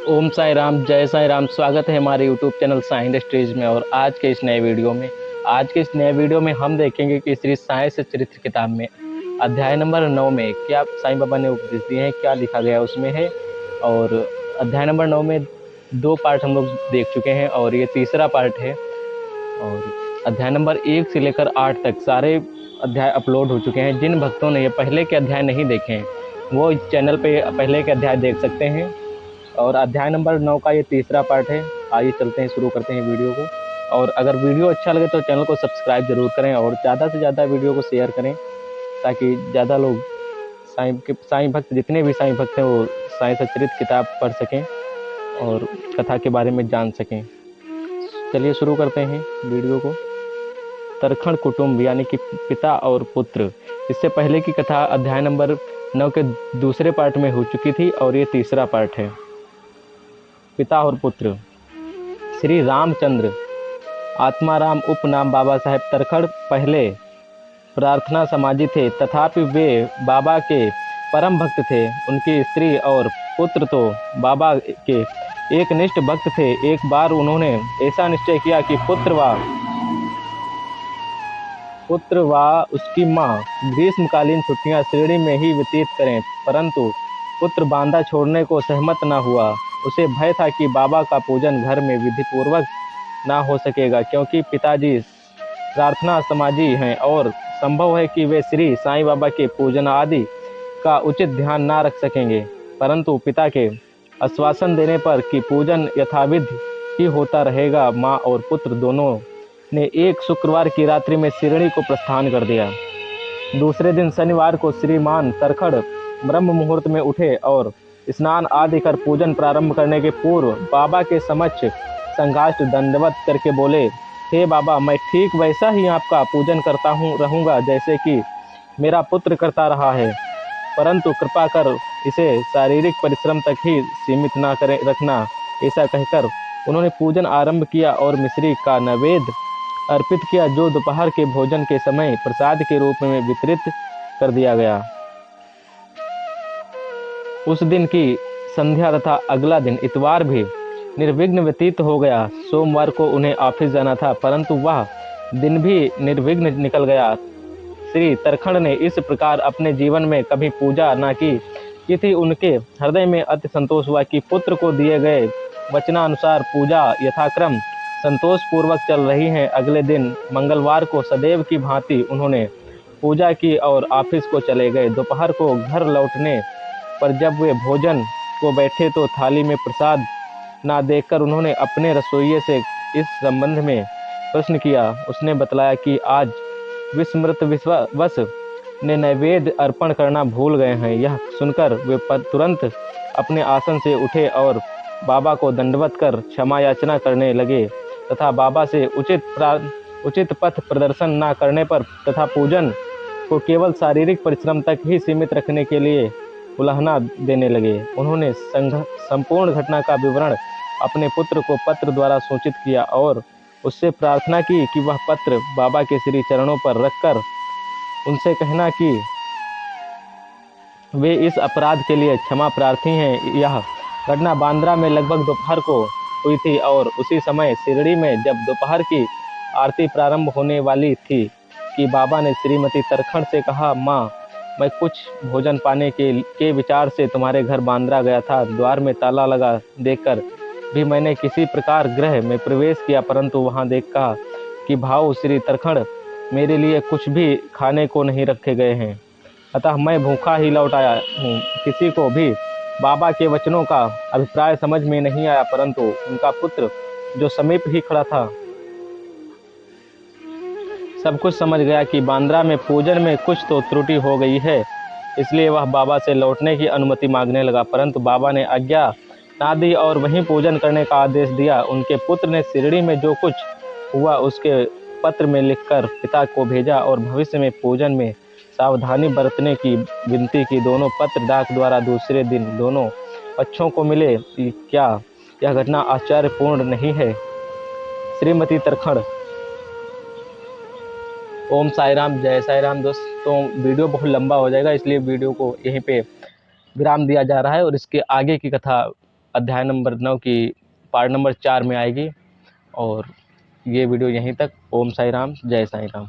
ओम साई राम, जय साई राम। स्वागत है हमारे यूट्यूब चैनल साई इंडस्ट्रीज में। और आज के इस नए वीडियो में हम देखेंगे कि श्री साई सच्चरित्र किताब में अध्याय नंबर 9 में क्या साईं बाबा ने उपदेश दिए हैं, क्या लिखा गया उसमें है। और अध्याय नंबर 9 में 2 पार्ट हम लोग देख चुके हैं और ये तीसरा पार्ट है। और अध्याय नंबर 1 से लेकर 8 तक सारे अध्याय अपलोड हो चुके हैं। जिन भक्तों ने ये पहले के अध्याय नहीं देखे हैं वो इस चैनल पे पहले के अध्याय देख सकते हैं। और अध्याय नंबर 9 का ये तीसरा पार्ट है। आइए चलते हैं, शुरू करते हैं वीडियो को। और अगर वीडियो अच्छा लगे तो चैनल को सब्सक्राइब जरूर करें और ज़्यादा से ज़्यादा वीडियो को शेयर करें, ताकि ज़्यादा लोग साईं भक्त, जितने भी साईं भक्त हैं वो साईं सच्चरित्र किताब पढ़ सकें और कथा के बारे में जान सकें। चलिए शुरू करते हैं वीडियो को। तरखण कुटुंब यानी कि पिता और पुत्र। इससे पहले की कथा अध्याय नंबर 9 के दूसरे पार्ट में हो चुकी थी और ये तीसरा पार्ट है। पिता और पुत्र। श्री रामचंद्र आत्माराम उपनाम बाबा साहेब तरखड़ पहले प्रार्थना समाजी थे, तथापि वे बाबा के परम भक्त थे। उनकी स्त्री और पुत्र तो बाबा के एक निष्ठ भक्त थे। एक बार उन्होंने ऐसा निश्चय किया कि पुत्र व उसकी माँ ग्रीष्मकालीन छुट्टियां शिरडी में ही व्यतीत करें, परंतु पुत्र बांदा छोड़ने को सहमत न हुआ। उसे भय था कि बाबा का पूजन घर में विधिपूर्वक ना हो सकेगा, क्योंकि पिताजी प्रार्थना समाजी हैं और संभव है कि वे श्री साईं बाबा के पूजन आदि का उचित ध्यान ना रख सकेंगे। परंतु पिता के आश्वासन देने पर कि पूजन यथाविधि ही होता रहेगा, माँ और पुत्र दोनों ने एक शुक्रवार की रात्रि में शिरडी को प्रस्थान कर दिया। दूसरे दिन शनिवार को श्रीमान तरखड़ ब्रह्म मुहूर्त में उठे और स्नान आदि कर पूजन प्रारंभ करने के पूर्व बाबा के समक्ष संघाष्ट दंडवत करके बोले, हे बाबा, मैं ठीक वैसा ही आपका पूजन करता रहूँगा जैसे कि मेरा पुत्र करता रहा है, परंतु कृपा कर इसे शारीरिक परिश्रम तक ही सीमित ना करें रखना। ऐसा कहकर उन्होंने पूजन आरंभ किया और मिश्री का नैवेद्य अर्पित किया, जो दोपहर के भोजन के समय प्रसाद के रूप में वितरित कर दिया गया। उस दिन की संध्या तथा अगला दिन इतवार भी निर्विघ्न व्यतीत हो गया। सोमवार को उन्हें ऑफिस जाना था, परंतु वह दिन भी निर्विघ्न निकल गया। श्री तरखड़ ने इस प्रकार अपने जीवन में कभी पूजा न की थी। उनके हृदय में अति संतोष हुआ कि पुत्र को दिए गए वचनानुसार पूजा यथाक्रम संतोष पूर्वक चल रही है। अगले दिन मंगलवार को सदैव की भांति उन्होंने पूजा की और ऑफिस को चले गए। दोपहर को घर लौटने पर जब वे भोजन को बैठे तो थाली में प्रसाद ना देखकर उन्होंने अपने रसोइये से इस संबंध में प्रश्न किया। उसने बतलाया कि आज विस्मृतवश ने नैवेद्य अर्पण करना भूल गए हैं। यह सुनकर वे तुरंत अपने आसन से उठे और बाबा को दंडवत कर क्षमा याचना करने लगे तथा बाबा से उचित पथ प्रदर्शन न करने पर तथा पूजन को केवल शारीरिक परिश्रम तक ही सीमित रखने के लिए उलाहना देने लगे। उन्होंने संपूर्ण घटना का विवरण अपने पुत्र को पत्र द्वारा सूचित किया और उससे प्रार्थना की कि वह पत्र बाबा के श्री चरणों पर रखकर उनसे कहना कि वे इस अपराध के लिए क्षमा प्रार्थी हैं। यह घटना बांद्रा में लगभग दोपहर को हुई थी और उसी समय शिरडी में जब दोपहर की आरती प्रारंभ होने वाली थी कि बाबा ने श्रीमती तरखड़ से कहा, माँ, मैं कुछ भोजन पाने के विचार से तुम्हारे घर बांद्रा गया था। द्वार में ताला लगा देखकर भी मैंने किसी प्रकार गृह में प्रवेश किया, परंतु वहां देखा कि भाऊ श्री तरखड़ मेरे लिए कुछ भी खाने को नहीं रखे गए हैं, अतः मैं भूखा ही लौट आया हूँ। किसी को भी बाबा के वचनों का अभिप्राय समझ में नहीं आया, परंतु उनका पुत्र जो समीप ही खड़ा था सब कुछ समझ गया कि बांद्रा में पूजन में कुछ तो त्रुटि हो गई है। इसलिए वह बाबा से लौटने की अनुमति मांगने लगा, परंतु बाबा ने आज्ञा ना दी और वहीं पूजन करने का आदेश दिया। उनके पुत्र ने शिरडी में जो कुछ हुआ उसके पत्र में लिखकर पिता को भेजा और भविष्य में पूजन में सावधानी बरतने की विनती की। दोनों पत्र डाक द्वारा दूसरे दिन दोनों पक्षों को मिले। क्या यह घटना आश्चर्यपूर्ण नहीं है? श्रीमती तरखड़। ओम साई राम, जय साई राम। दोस्तों, वीडियो बहुत लंबा हो जाएगा, इसलिए वीडियो को यहीं पे विराम दिया जा रहा है और इसके आगे की कथा अध्याय नंबर 9 की पार्ट नंबर 4 में आएगी। और ये वीडियो यहीं तक। ओम साई राम, जय साई राम।